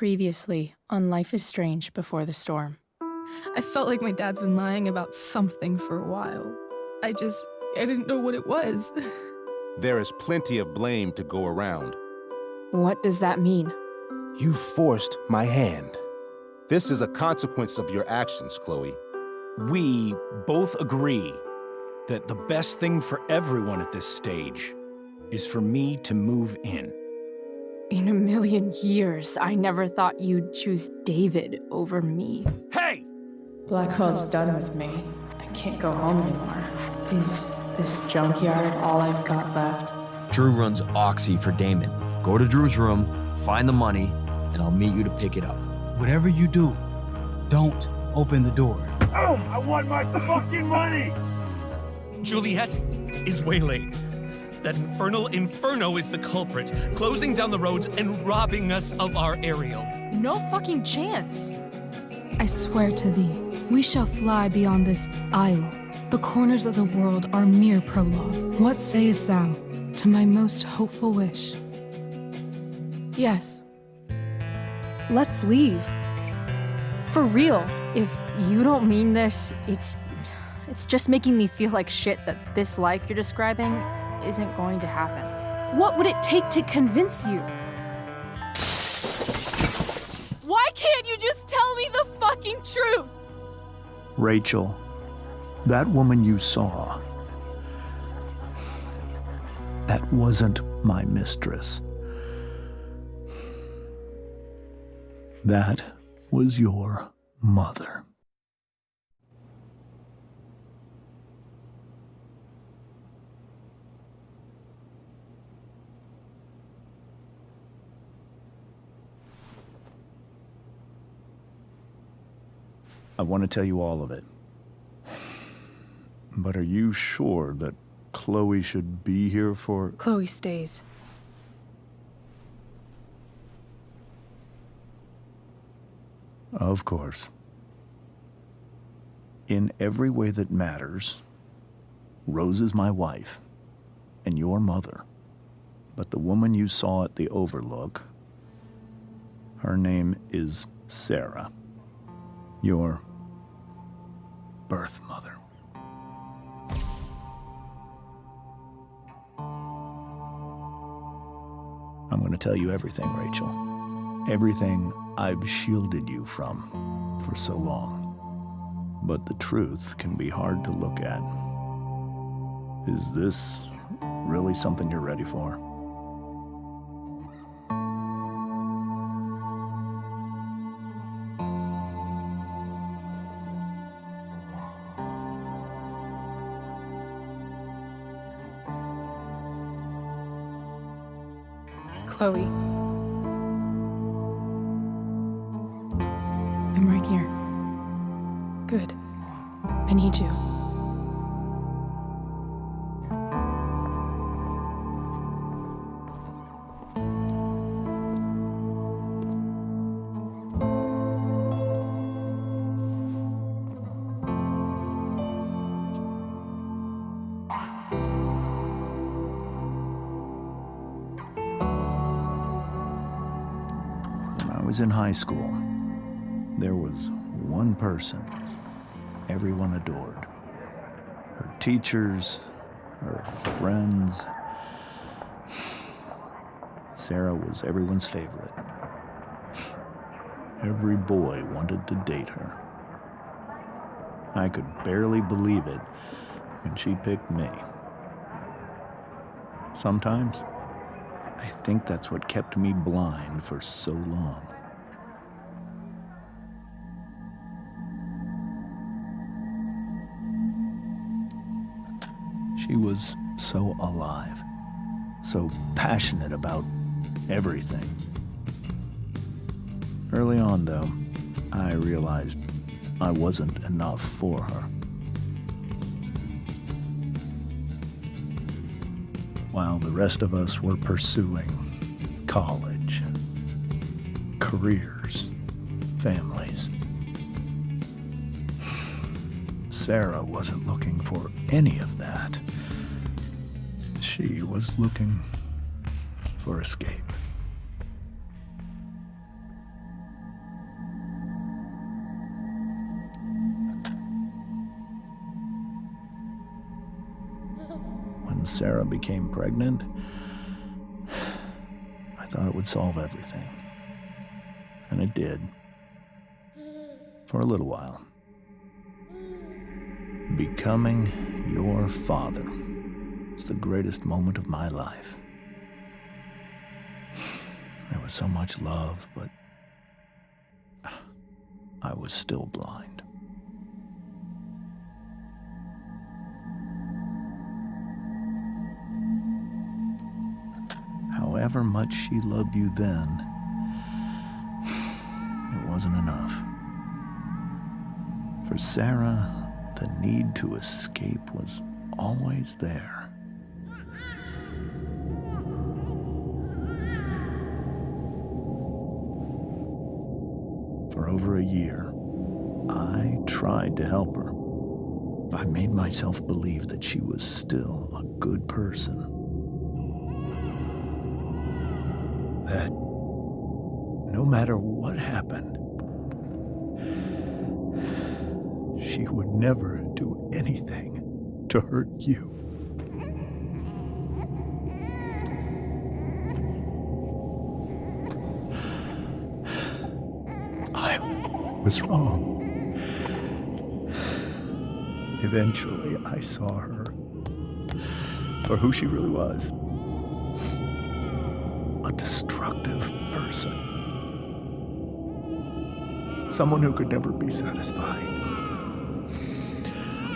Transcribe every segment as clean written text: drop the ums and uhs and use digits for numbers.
Previously on Life is Strange Before the Storm. I felt like my dad's been lying about something for a while. I didn't know what it was. There is plenty of blame to go around. What does that mean? You forced my hand. This is a consequence of your actions, Chloe. We both agree that the best thing for everyone at this stage is for me to move in. In a million years, I never thought you'd choose David over me. Hey! Blackwell's done with me. I can't go home anymore. Is this junkyard all I've got left? Drew runs Oxy for Damon. Go to Drew's room, find the money, and I'll meet you to pick it up. Whatever you do, don't open the door. Oh, I want my fucking money! Juliet is waylaid. That infernal Inferno is the culprit, closing down the roads and robbing us of our aerial. No fucking chance. I swear to thee, we shall fly beyond this isle. The corners of the world are mere prologue. What sayest thou to my most hopeful wish? Yes. Let's leave. For real. If you don't mean this, it's just making me feel like shit that this life you're describing isn't going to happen. What would it take to convince you? Why can't you just tell me the fucking truth? Rachel, that woman you saw, that wasn't my mistress. That was your mother. I want to tell you all of it. But are you sure that Chloe should be here for... Chloe stays. Of course. In every way that matters, Rose is my wife and your mother. But the woman you saw at the Overlook, her name is Sarah, your birth mother. I'm going to tell you everything, Rachel. Everything I've shielded you from for so long. But the truth can be hard to look at. Is this really something you're ready for? Chloe. I'm right here. Good. I need you. When I was in high school, there was one person everyone adored. Her teachers, her friends. Sarah was everyone's favorite. Every boy wanted to date her. I could barely believe it when she picked me. Sometimes, I think that's what kept me blind for so long. She was so alive, so passionate about everything. Early on, though, I realized I wasn't enough for her. While the rest of us were pursuing college, careers, families, Sarah wasn't looking for any of that. She was looking for escape. when Sarah became pregnant, I thought it would solve everything. And it did. For a little while. Becoming your father was the greatest moment of my life. There was so much love, but I was still blind. However much she loved you then, it wasn't enough. For Sarah, the need to escape was always there. For over a year, I tried to help her. I made myself believe that she was still a good person. That no matter what happened, she would never do anything to hurt you. I was wrong. Eventually, I saw her for who she really was. A destructive person. Someone who could never be satisfied.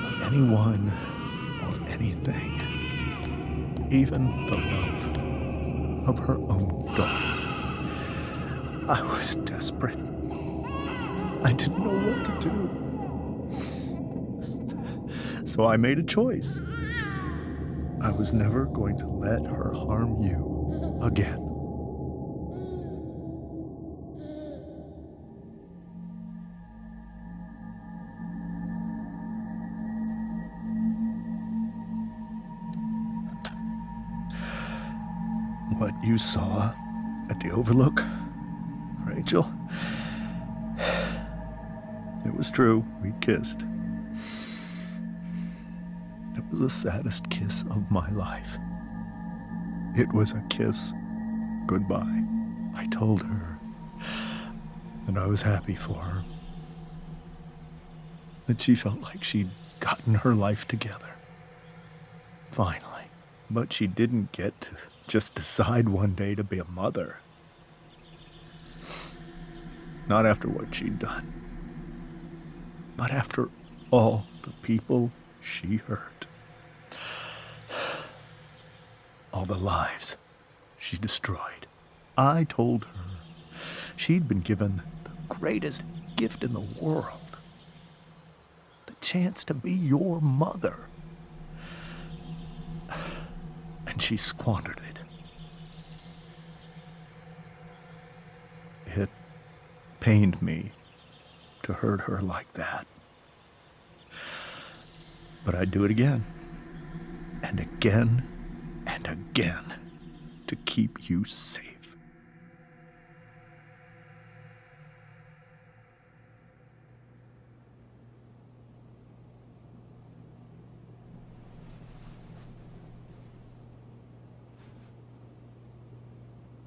Of anyone or anything. Even the love of her own daughter. I was desperate. I didn't know what to do. So I made a choice. I was never going to let her harm you again. What you saw at the Overlook, Rachel, it was true. We kissed. It was the saddest kiss of my life. It was a kiss goodbye. I told her that I was happy for her. That she felt like she'd gotten her life together. Finally. But she didn't get to just decide one day to be a mother. Not after what she'd done. Not after all the people she hurt. All the lives she destroyed. I told her she'd been given the greatest gift in the world. The chance to be your mother. And she squandered it. It pained me to hurt her like that. But I'd do it again, and again, and again, to keep you safe.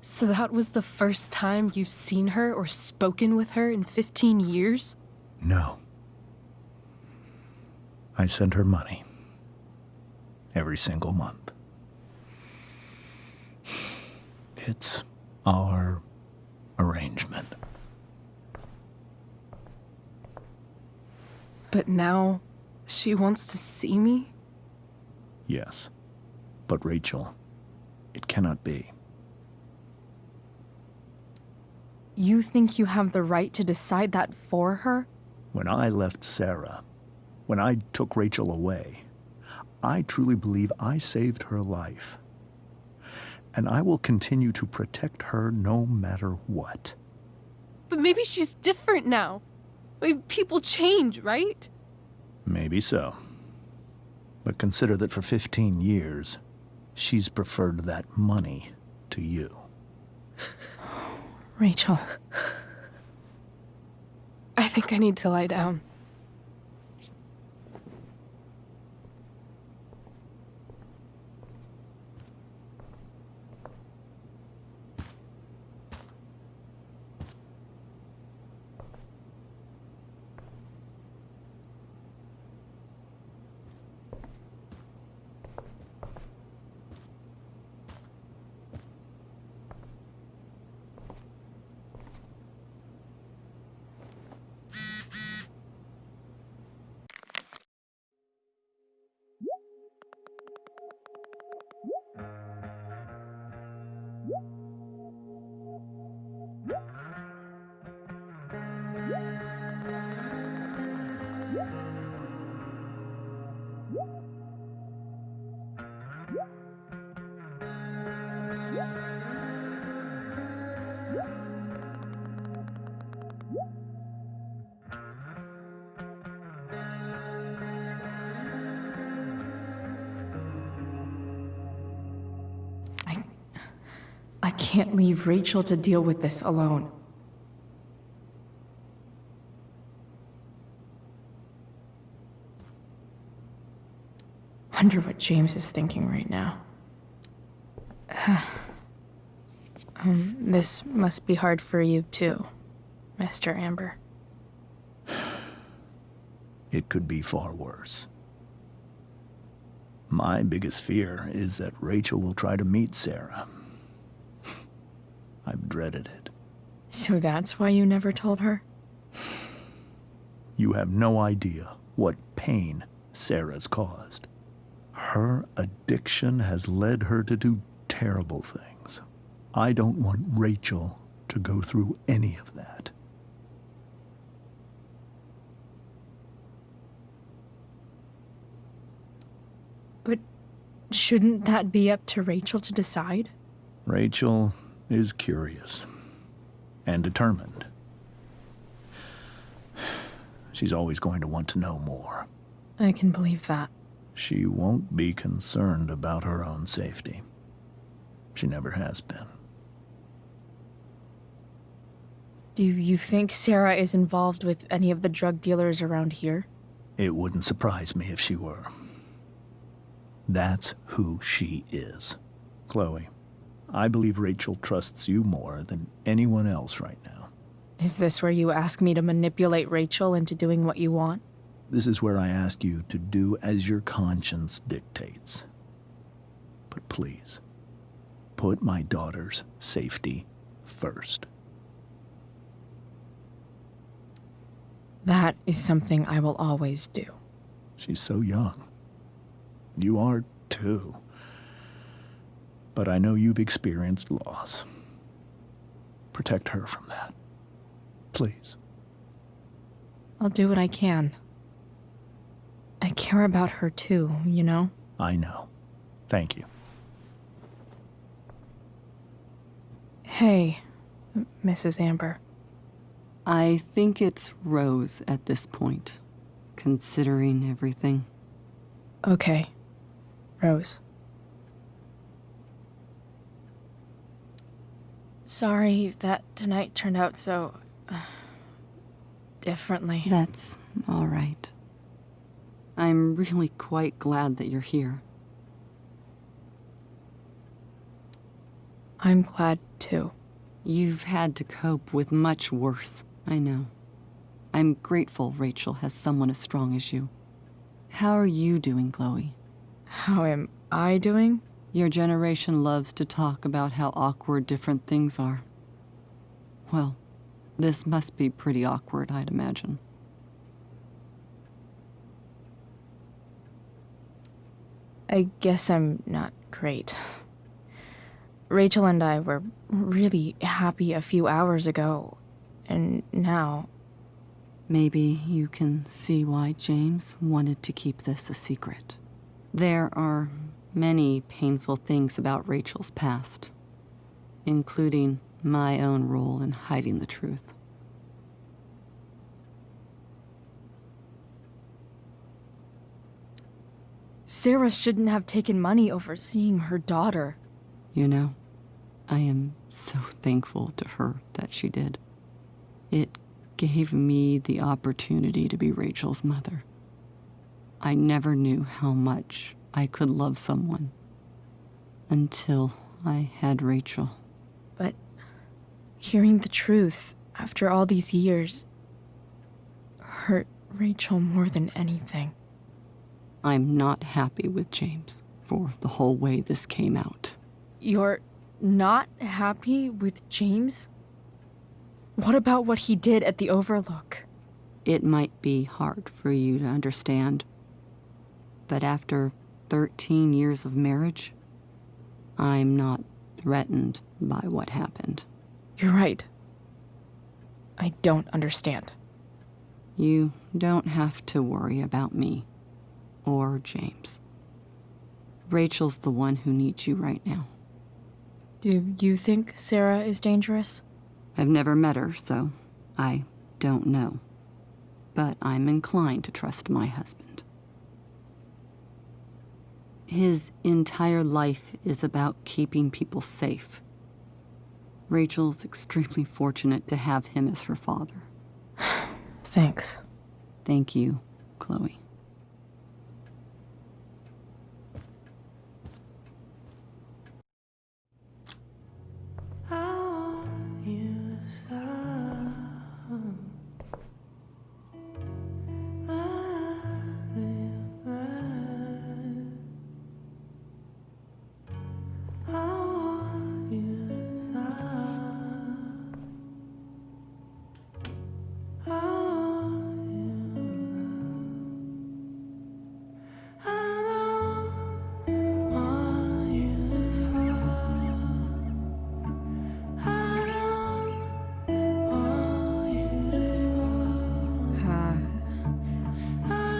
So that was the first time you've seen her or spoken with her in 15 years? No. I sent her money. Every single month. It's our arrangement. But now she wants to see me? Yes. But Rachel, it cannot be. You think you have the right to decide that for her? When I left Sarah, when I took Rachel away, I truly believe I saved her life. And I will continue to protect her no matter what. But maybe she's different now. I mean, people change, right? Maybe so. But consider that for 15 years, she's preferred that money to you. Rachel. I think I need to lie down. I can't leave Rachel to deal with this alone. Wonder what James is thinking right now. This must be hard for you too, Mr. Amber. It could be far worse. My biggest fear is that Rachel will try to meet Sarah. I've dreaded it. So that's why you never told her? You have no idea what pain Sarah's caused. Her addiction has led her to do terrible things. I don't want Rachel to go through any of that. But shouldn't that be up to Rachel to decide? Rachel is curious and determined. She's always going to want to know more. I can believe that. She won't be concerned about her own safety. She never has been. Do you think Sarah is involved with any of the drug dealers around here? It wouldn't surprise me if she were. That's who she is. Chloe, I believe Rachel trusts you more than anyone else right now. Is this where you ask me to manipulate Rachel into doing what you want? This is where I ask you to do as your conscience dictates. But please, put my daughter's safety first. That is something I will always do. She's so young. You are too. But I know you've experienced loss. Protect her from that. Please. I'll do what I can. I care about her too, you know? I know. Thank you. Hey, Mrs. Amber. I think it's Rose at this point, considering everything. Okay, Rose. Sorry that tonight turned out so differently. That's all right. I'm really quite glad that you're here. I'm glad too. You've had to cope with much worse, I know. I'm grateful Rachel has someone as strong as you. How are you doing, Chloe? How am I doing? Your generation loves to talk about how awkward different things are. Well, this must be pretty awkward, I'd imagine. I guess I'm not great. Rachel and I were really happy a few hours ago, and now... Maybe you can see why James wanted to keep this a secret. There are many painful things about Rachel's past, including my own role in hiding the truth. Sarah shouldn't have taken money over seeing her daughter. You know, I am so thankful to her that she did. It gave me the opportunity to be Rachel's mother. I never knew how much I could love someone until I had Rachel. But hearing the truth after all these years hurt Rachel more than anything. I'm not happy with James for the whole way this came out. You're not happy with James? What about what he did at the Overlook? It might be hard for you to understand, but after 13 years of marriage, I'm not threatened by what happened. You're right. I don't understand. You don't have to worry about me or James. Rachel's the one who needs you right now. Do you think Sarah is dangerous? I've never met her, so I don't know. But I'm inclined to trust my husband. His entire life is about keeping people safe. Rachel's extremely fortunate to have him as her father. Thanks. Thank you, Chloe.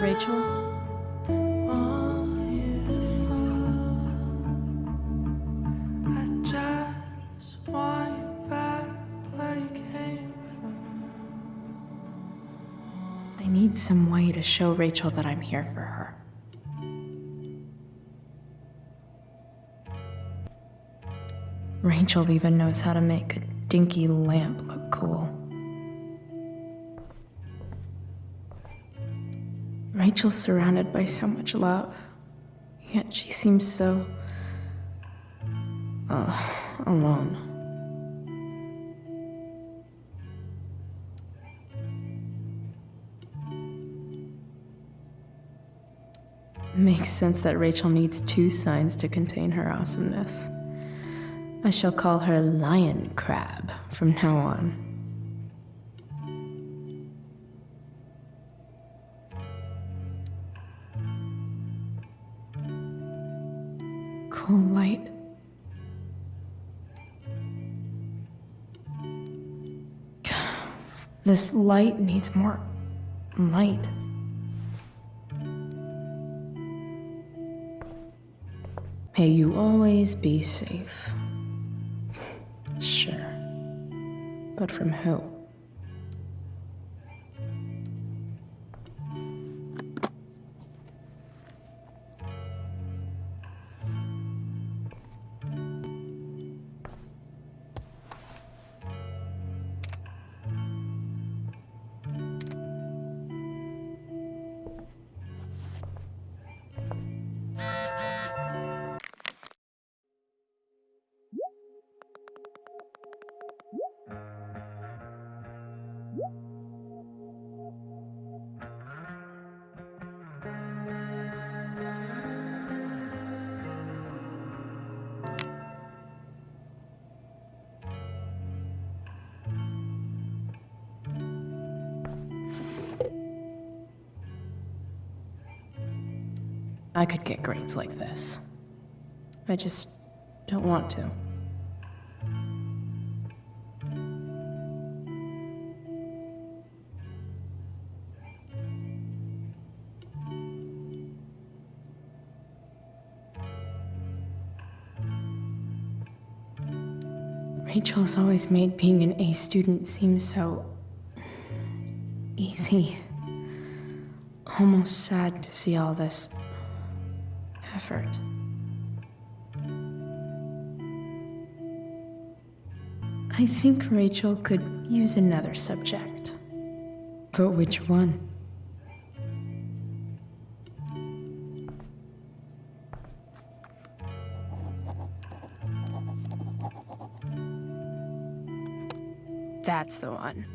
Rachel? I need some way to show Rachel that I'm here for her. Rachel even knows how to make a dinky lamp look cool. Rachel's surrounded by so much love, yet she seems so... alone. Makes sense that Rachel needs 2 signs to contain her awesomeness. I shall call her Lion Crab from now on. Cool light. This light needs more light. May you always be safe. Sure. But from who? I could get grades like this. I just don't want to. Rachel's always made being an A student seem so easy. Almost sad to see all this effort. I think Rachel could use another subject. But which one? That's the one.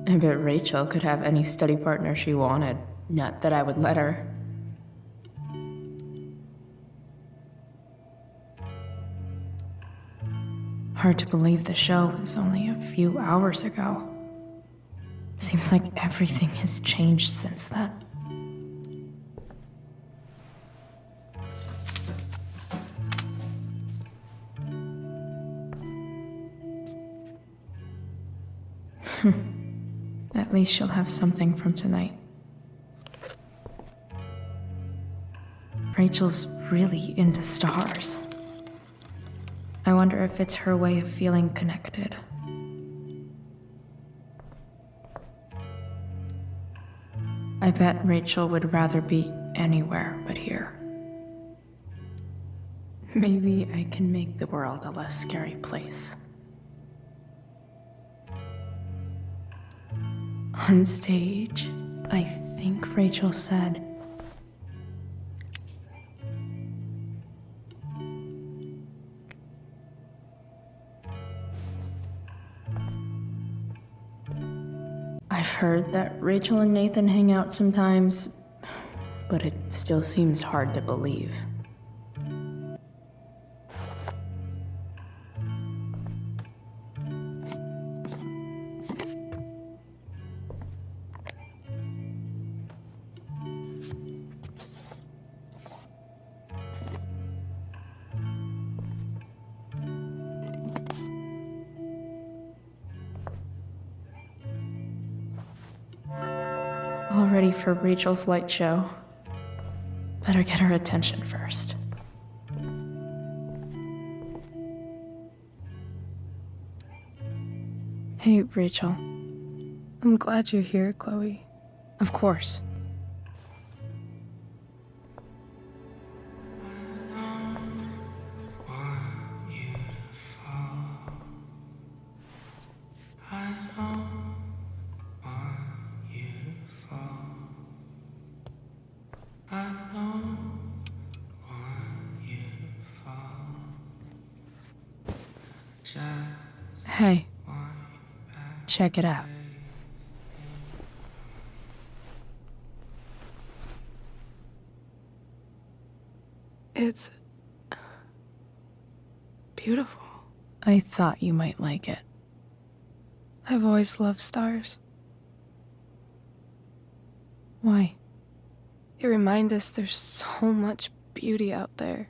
I bet Rachel could have any study partner she wanted. Not that I would let her. Hard to believe the show was only a few hours ago. Seems like everything has changed since then. At least she'll have something from tonight. Rachel's really into stars. I wonder if it's her way of feeling connected. I bet Rachel would rather be anywhere but here. Maybe I can make the world a less scary place. On stage, I think Rachel said, I've heard that Rachel and Nathan hang out sometimes, but it still seems hard to believe. All ready for Rachel's light show. Better get her attention first. Hey, Rachel. I'm glad you're here, Chloe. Of course. Hey, check it out. It's beautiful. I thought you might like it. I've always loved stars. Why? They remind us there's so much beauty out there,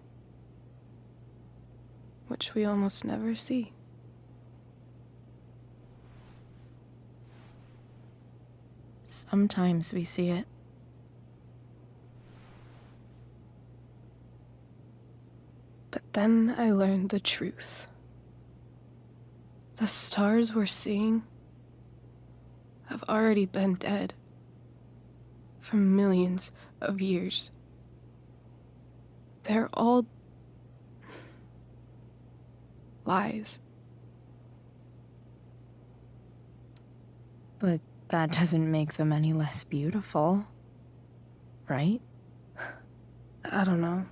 which we almost never see. Sometimes we see it. But then I learned the truth. The stars we're seeing have already been dead for millions of years. They're all lies. But that doesn't make them any less beautiful, right? I don't know.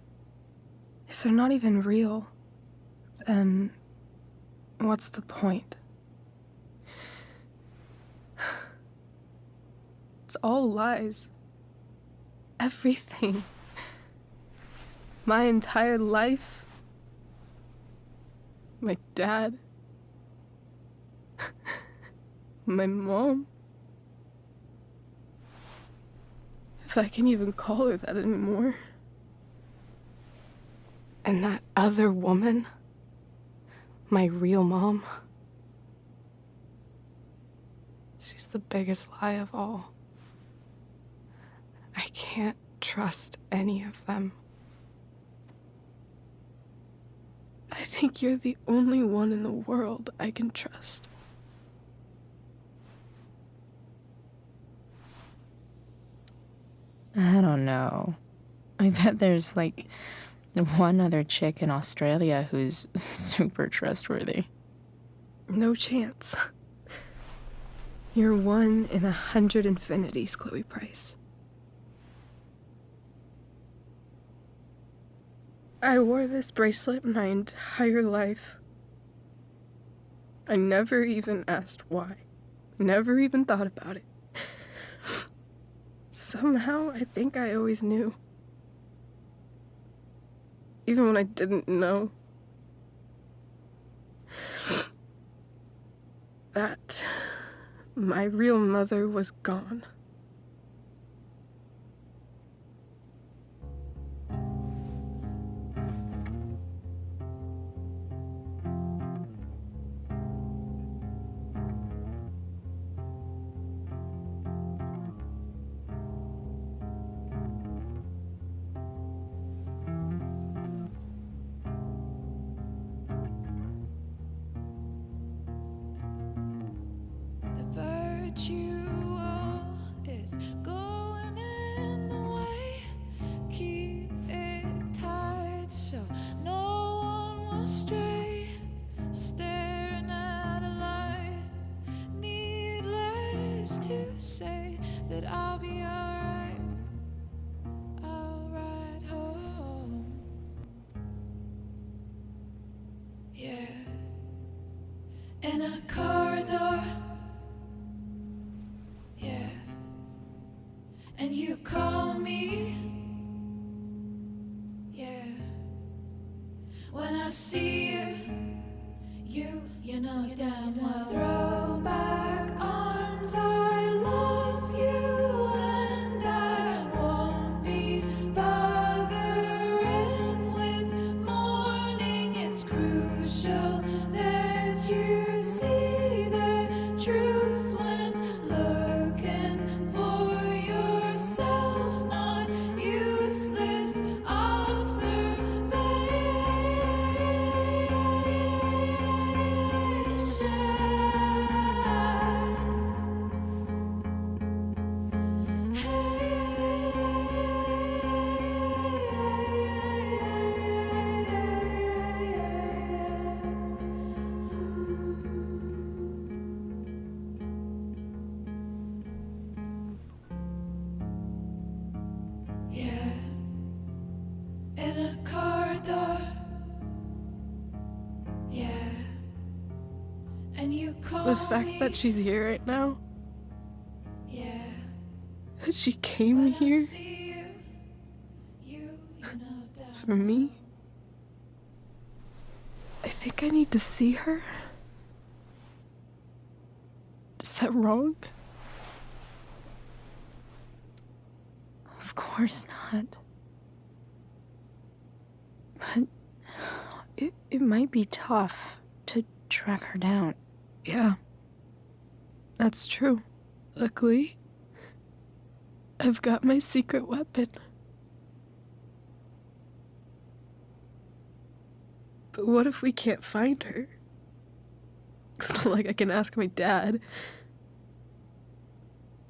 If they're not even real, then what's the point? It's all lies. Everything. My entire life. My dad. My mom. If I can even call her that anymore. And that other woman, my real mom, she's the biggest lie of all. I can't trust any of them. I think you're the only one in the world I can trust. I don't know. I bet there's like one other chick in Australia who's super trustworthy. No chance. You're 1 in 100 infinities, Chloe Price. I wore this bracelet my entire life. I never even asked why. Never even thought about it. Somehow, I think I always knew. Even when I didn't know. That my real mother was gone. The virtual is going astray, staring at a light. Needless to say that I'll be alright. I'll ride home. Yeah. In a corridor. Yeah. And you call me. Yeah. When I see you, you know damn well. Throw back arms, I love you, and I won't be bothering with mourning. It's crucial that you see the truth when looking for yourself, not useless yeah, in a corridor. Yeah. And you call The fact me. that she's here right now, Yeah. that she came When I here see you know damn for me, I think I need to see her. Is that wrong? Of course not. But it might be tough to track her down. Yeah, that's true. Luckily, I've got my secret weapon. But what if we can't find her? It's not like I can ask my dad.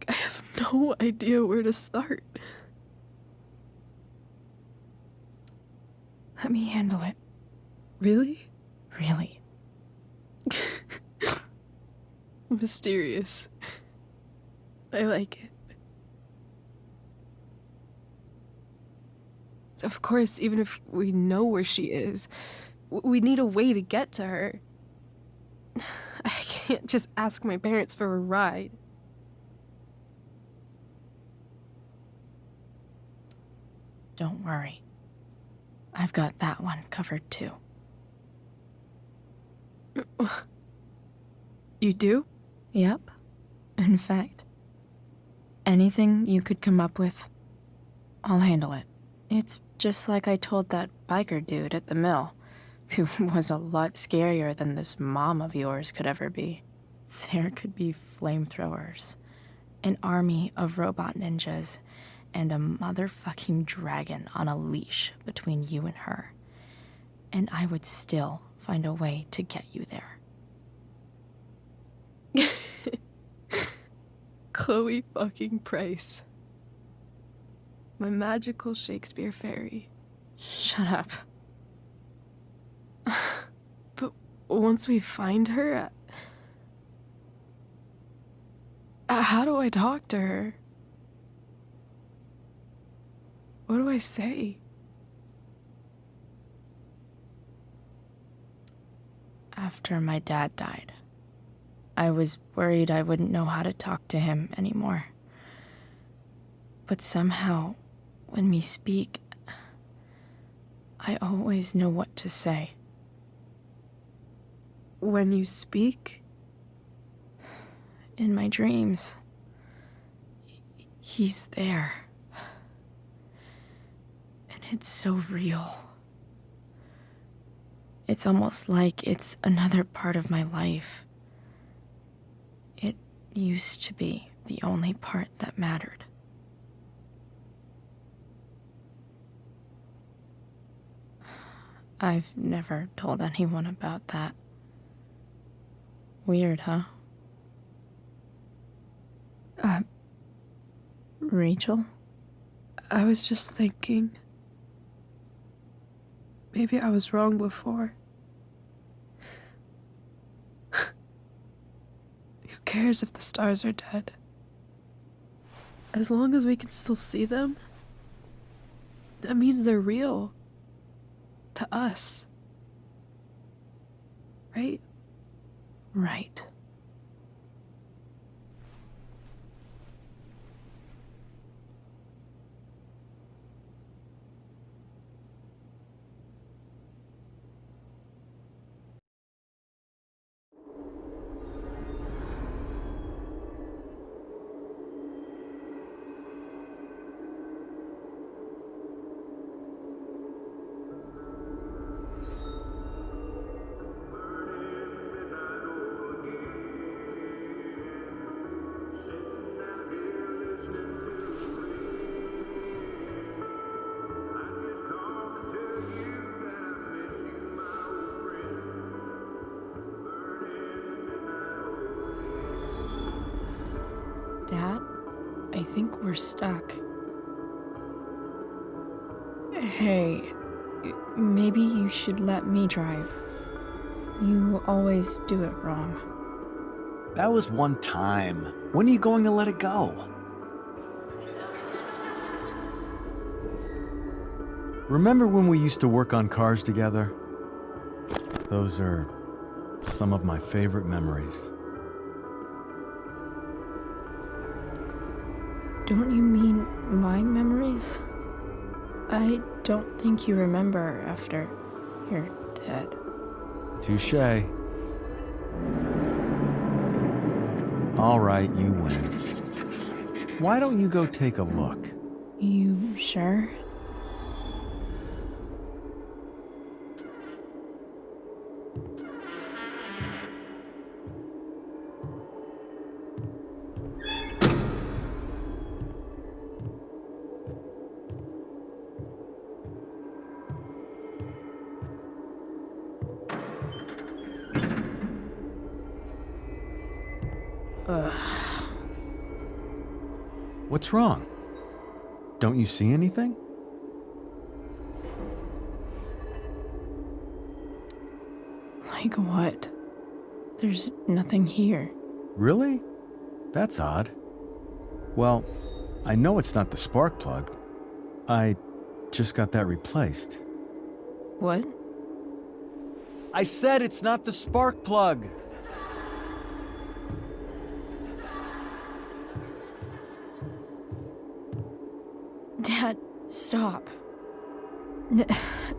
I have no idea where to start. Let me handle it. Really? Really. Mysterious. I like it. Of course, even if we know where she is, we need a way to get to her. I can't just ask my parents for a ride. Don't worry. I've got that one covered too. You do? Yep. In fact, anything you could come up with, I'll handle it. It's just like I told that biker dude at the mill, who was a lot scarier than this mom of yours could ever be. There could be flamethrowers, an army of robot ninjas, and a motherfucking dragon on a leash between you and her. And I would still find a way to get you there. Chloe fucking Price. My magical Shakespeare fairy. Shut up. But once we find her, how do I talk to her? What do I say? After my dad died, I was worried I wouldn't know how to talk to him anymore. But somehow, when we speak, I always know what to say. When you speak? In my dreams, he's there. And it's so real. It's almost like it's another part of my life. It used to be the only part that mattered. I've never told anyone about that. Weird, huh? Rachel? I was just thinking. Maybe I was wrong before. cares if the stars are dead? As long as we can still see them, that means they're real. To us. Right? Right. Dad, I think we're stuck. Hey, maybe you should let me drive. You always do it wrong. That was one time. When are you going to let it go? Remember when we used to work on cars together? Those are some of my favorite memories. Don't you mean my memories? I don't think you remember after you're dead. Touché. All right, you win. Why don't you go take a look? You sure? What's wrong? Don't you see anything? Like what? There's nothing here. Really? That's odd. Well, I know it's not the spark plug. I just got that replaced. What? I said it's not the spark plug! Dad, stop.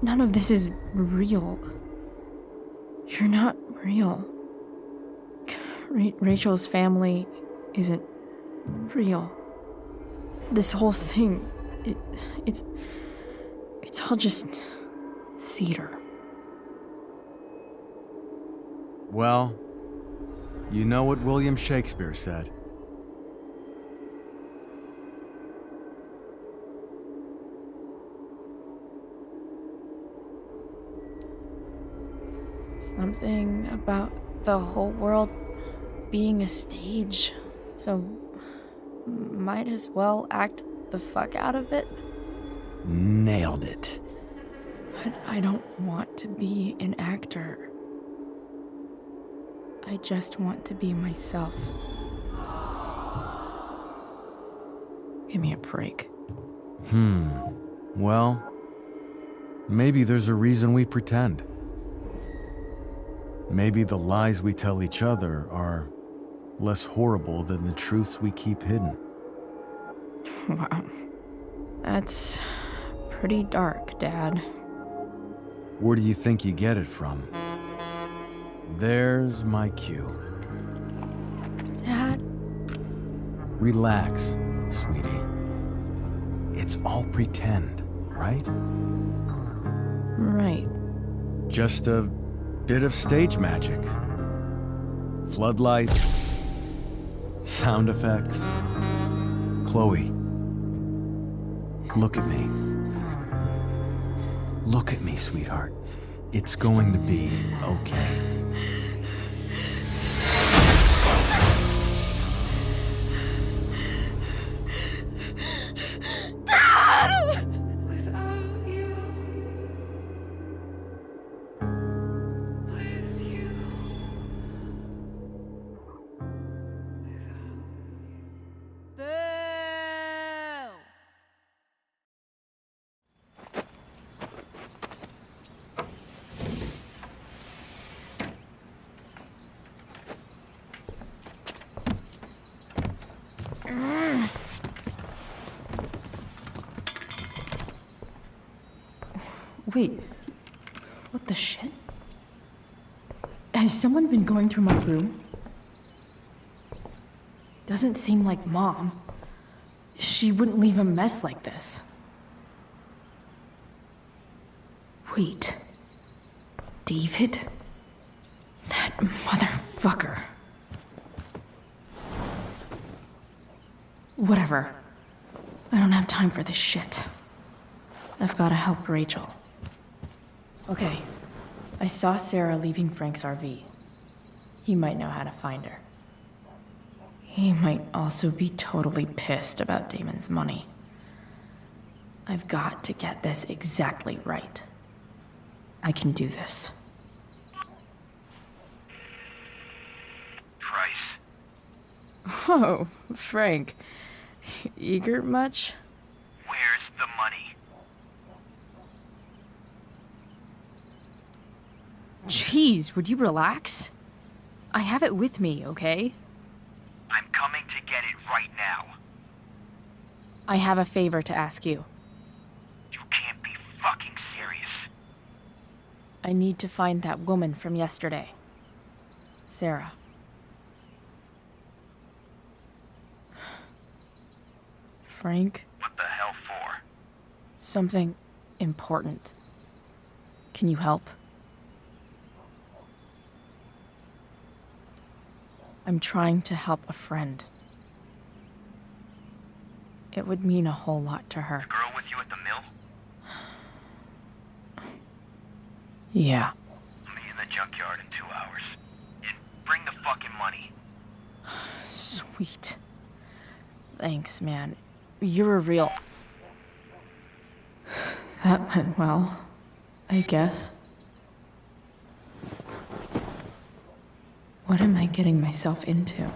None of this is real. You're not real. Rachel's family isn't real. This whole thing, it's all just theater. Well, you know what William Shakespeare said. Something about the whole world being a stage, so might as well act the fuck out of it. Nailed it. But I don't want to be an actor. I just want to be myself. Give me a break. Well, maybe there's a reason we pretend. Maybe the lies we tell each other are less horrible than the truths we keep hidden. Wow. That's pretty dark, Dad. Where do you think you get it from? There's my cue. Dad? Relax, sweetie. It's all pretend, right? Right. Just a bit of stage magic. Floodlights, sound effects. Chloe, look at me. Look at me, sweetheart. It's going to be okay. Without you, with you, Wait. What the shit? Has someone been going through my room? Doesn't seem like Mom. She wouldn't leave a mess like this. Wait. David? That motherfucker. Whatever. I don't have time for this shit. I've gotta help Rachel. Okay. I saw Sarah leaving Frank's RV. He might know how to find her. He might also be totally pissed about Damon's money. I've got to get this exactly right. I can do this. Price. Oh, Frank. Eager much? Where's the money? Jeez, would you relax? I have it with me, okay? I'm coming to get it right now. I have a favor to ask you. You can't be fucking serious. I need to find that woman from yesterday. Sarah. Frank? What the hell for? Something important. Can you help? I'm trying to help a friend. It would mean a whole lot to her. The girl with you at the mill? Yeah. Meet in the junkyard in 2 hours. And bring the fucking money. Sweet. Thanks, man. You're a real... That went well, I guess. What am I getting myself into?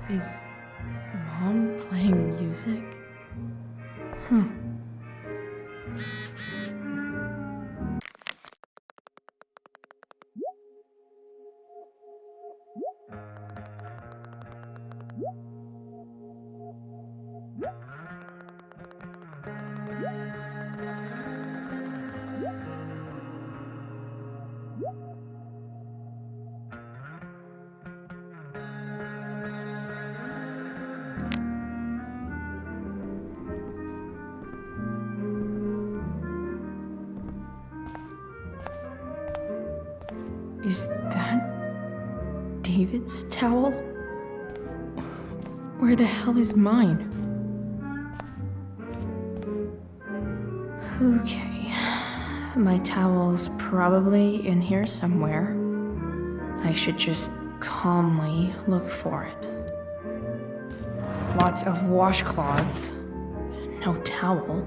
Is Mom playing music? Huh. Is that David's towel? Where the hell is mine? Okay. My towel's probably in here somewhere. I should just calmly look for it. Lots of washcloths. No towel.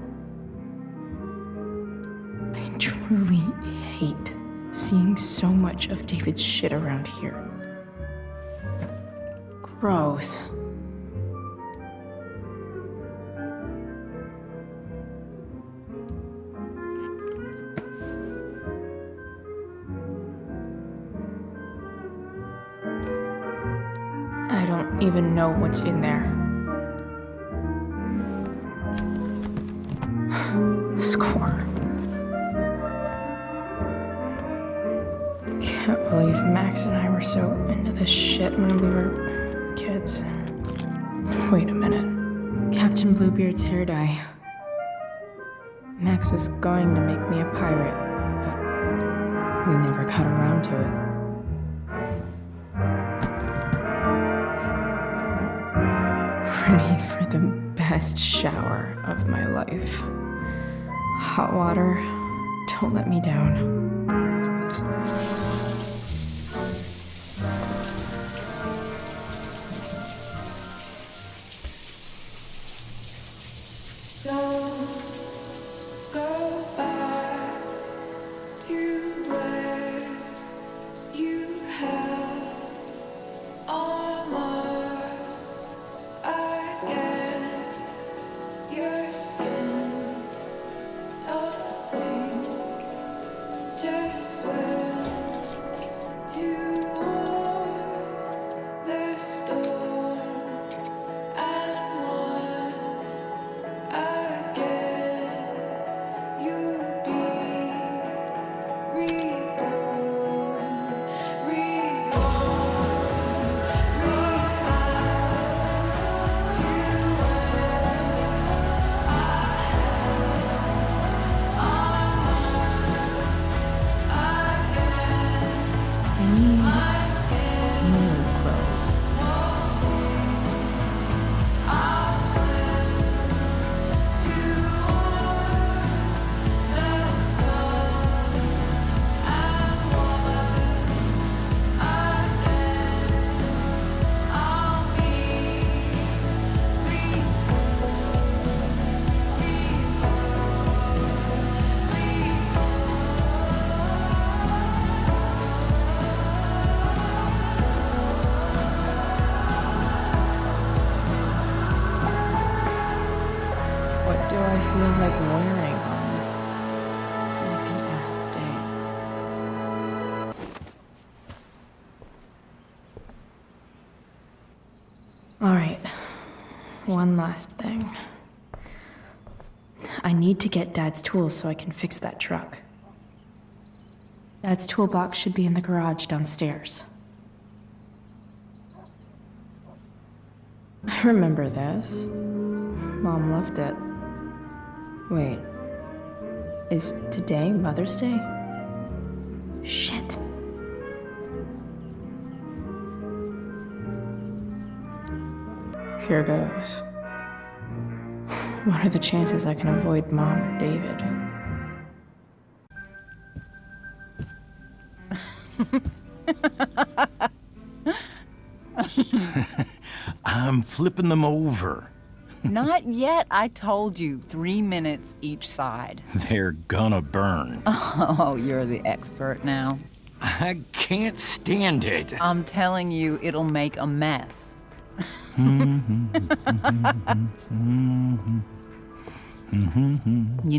I truly hate seeing so much of David's shit around here. Gross. I don't even know what's in there. Score. Can't believe Max and I were so into this shit when we were kids. Wait a minute. Captain Bluebeard's hair dye. Max was going to make me a pirate. we never got around to it. Ready for the best shower of my life. Hot water, don't let me down. Don't go back to where you had armor against your skin. Don't sink, just swim towards the storm. And once again, you'll be reborn, I need new clothes. What do I feel like wearing on this easy-ass day? Alright, one last thing. I need to get Dad's tools so I can fix that truck. Dad's toolbox should be in the garage downstairs. I remember this. Mom loved it. Wait, is today Mother's Day? Shit. Here goes. What are the chances I can avoid Mom or David? I'm flipping them over. Not yet. I told you, 3 minutes each side. They're gonna burn. Oh, you're the expert now. I can't stand it. I'm telling you, it'll make a mess. You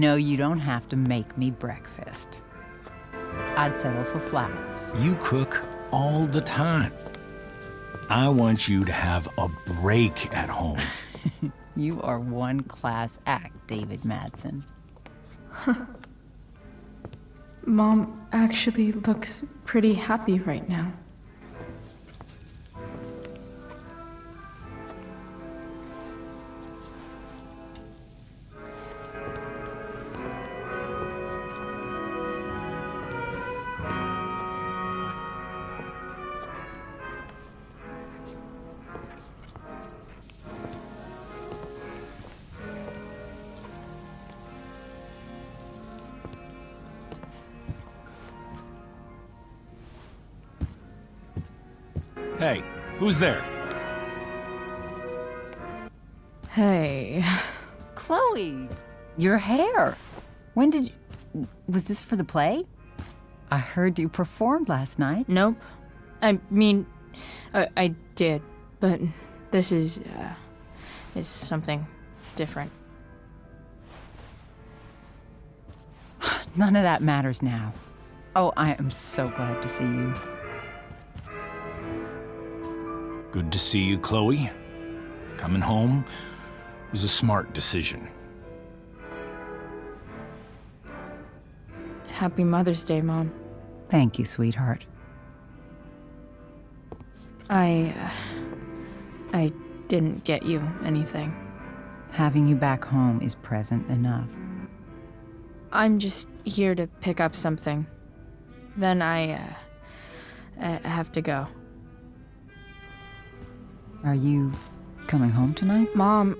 know, you don't have to make me breakfast. I'd settle for flowers. You cook all the time. I want you to have a break at home. You are one class act, David Madsen. Mom actually looks pretty happy right now. Hey, who's there? Hey. Chloe, your hair. When did you... Was this for the play? I heard you performed last night. Nope. I mean, I did, but this is something different. None of that matters now. Oh, I am so glad to see you. Good to see you, Chloe. Coming home was a smart decision. Happy Mother's Day, Mom. Thank you, sweetheart. I didn't get you anything. Having you back home is present enough. I'm just here to pick up something. Then I have to go. Are you coming home tonight? Mom,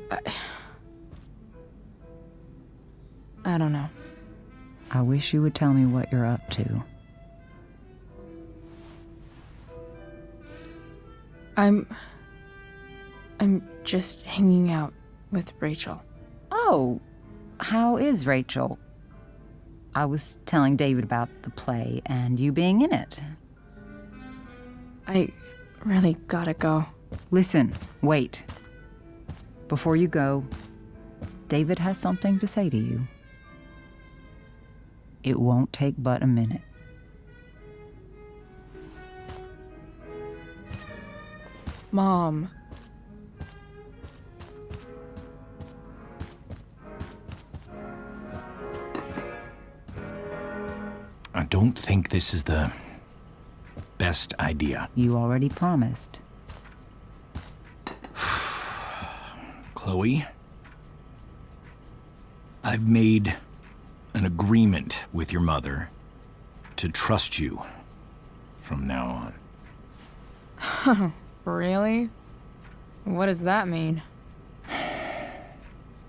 I don't know. I wish you would tell me what you're up to. I'm just hanging out with Rachel. Oh, how is Rachel? I was telling David about the play and you being in it. I really gotta go. Listen, wait. Before you go, David has something to say to you. It won't take but a minute. Mom. I don't think this is the best idea. You already promised. Chloe, I've made an agreement with your mother to trust you from now on. Really? What does that mean?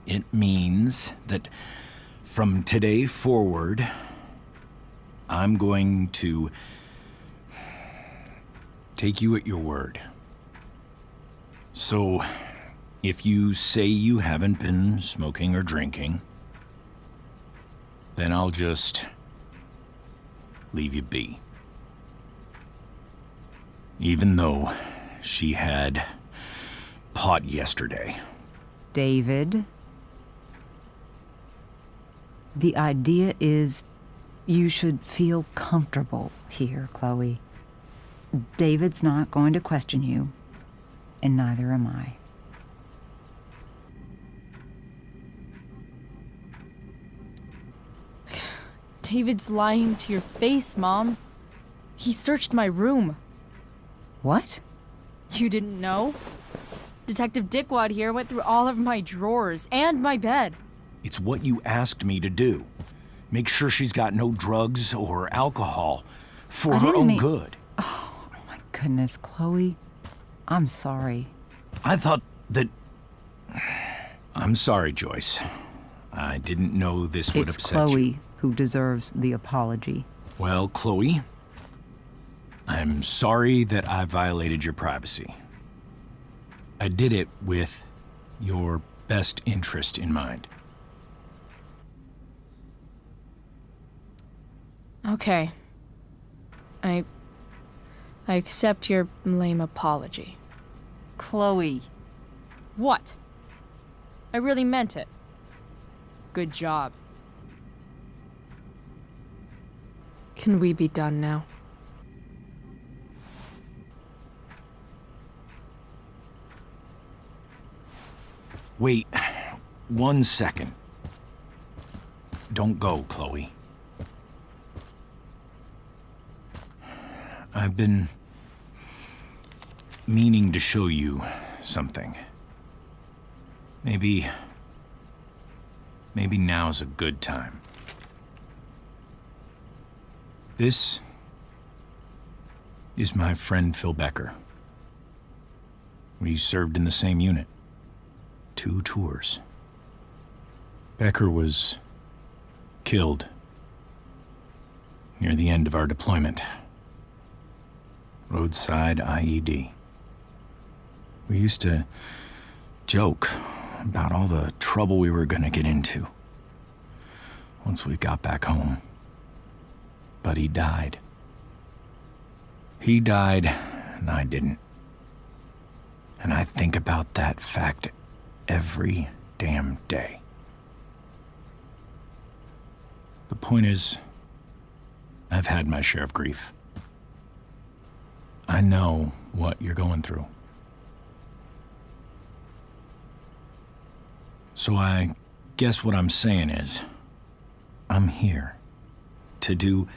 It means that from today forward, I'm going to take you at your word. So, if you say you haven't been smoking or drinking, then I'll just leave you be. Even though she had pot yesterday. David, the idea is you should feel comfortable here, Chloe. David's not going to question you, and neither am I. David's lying to your face, Mom. He searched my room. What? You didn't know? Detective Dickwad here went through all of my drawers and my bed. It's what you asked me to do. Make sure she's got no drugs or alcohol for her own good. Oh, my goodness, Chloe. I'm sorry. I thought that... I'm sorry, Joyce. I didn't know this would It's upset Chloe you. who deserves the apology. Well, Chloe, I'm sorry that I violated your privacy. I did it with your best interest in mind. Okay. I accept your lame apology. Chloe. What? I really meant it. Good job. Can we be done now? Wait 1 second. Don't go, Chloe. I've been meaning to show you something. Maybe now's a good time. This is my friend Phil Becker. We served in the same unit. 2 tours. Becker was killed near the end of our deployment. Roadside IED. We used to joke about all the trouble we were gonna get into once we got back home. But he died. He died, and I didn't. And I think about that fact every damn day. The point is, I've had my share of grief. I know what you're going through. So I guess what I'm saying is, I'm here to do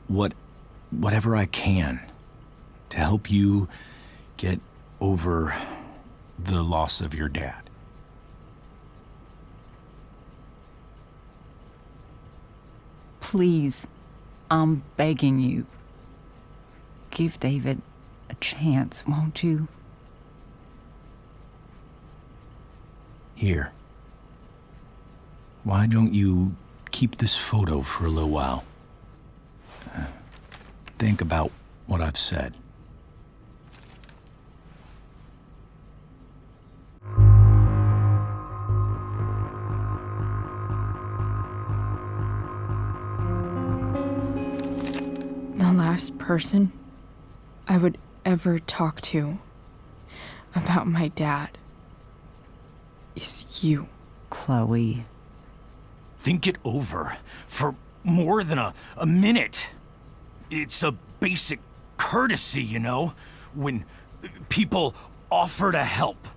whatever I can to help you get over the loss of your dad. Please, I'm begging you. Give David a chance, won't you? Here. Why don't you keep this photo for a little while? Think about what I've said. The last person I would ever talk to about my dad is you. Chloe. Think it over for more than a minute. It's a basic courtesy, you know, when people offer to help.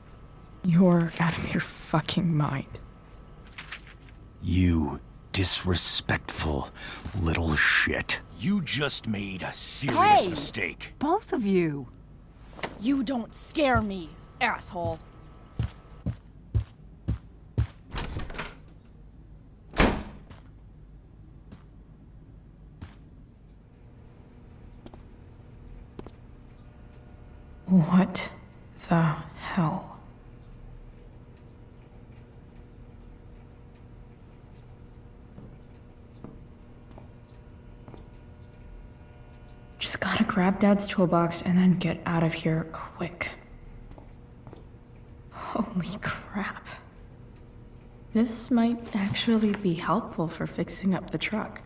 You're out of your fucking mind. You disrespectful little shit. You just made a serious mistake. Both of you. You don't scare me, asshole. What the hell? Just gotta grab Dad's toolbox and then get out of here quick. Holy crap. This might actually be helpful for fixing up the truck.